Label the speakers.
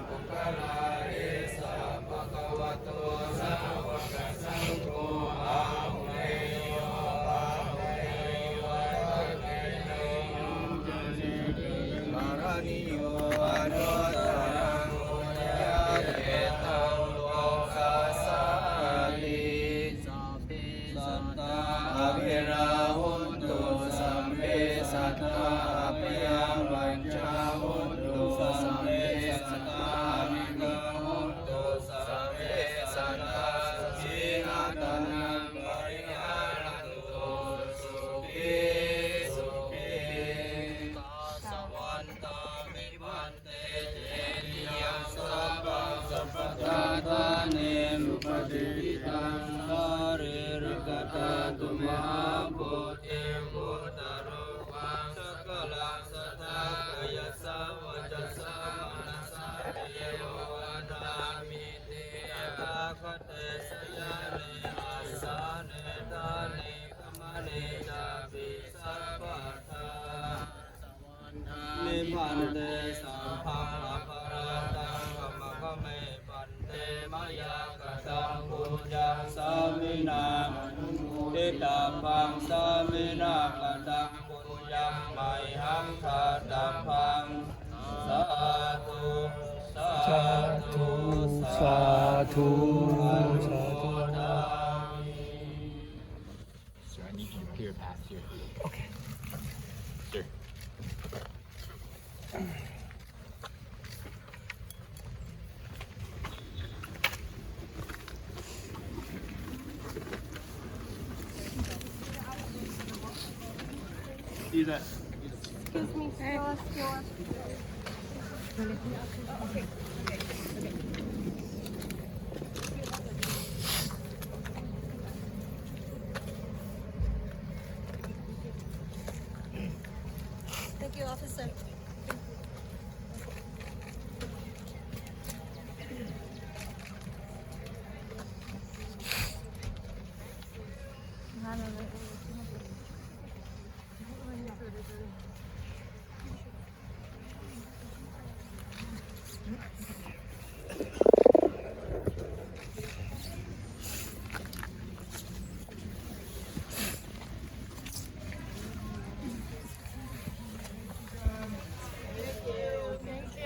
Speaker 1: ปุคลาเอสะภะคะวะโตสาวกสังโฆอาหุเนโยปาหุเนโยปะเกโนมารณิโยอนุตตรังอุญญาเตตังโลกัสสาลิสัพเพสัตตาอภิราหุนตุสัมเพสัตตาอภิยังวัญชาหุนตุสัมเพสัตตามิกาหุนตุสัมเพสัตตาสีนาตนังปริหารันตุสุขีสุขีสวันตามิวันเตเจติยังสัพพะสัพพตาทาเนมุปติตังสาริริกตาตุมหาปุตติมุตตะรุวังสักกลังสัทธากายสัมวัจสะมนัสสะเยววันตามิเตยะคเตสยาเนอัสสาเนตาเนกัมมะเนจาปิสัพพะทานิพพันเตสัมภะระภะตังกัมมะกะเมปันเตมยากตังปุญญังสามินาทิตาพังสามินากตังปุญญังไมหังทาตาพังสาธุสาธุสาธุสาธุ
Speaker 2: So I need you here, Pat, here.
Speaker 3: Okay.
Speaker 2: Here.
Speaker 3: Do that.
Speaker 4: Excuse me, yours. Thank you, officer.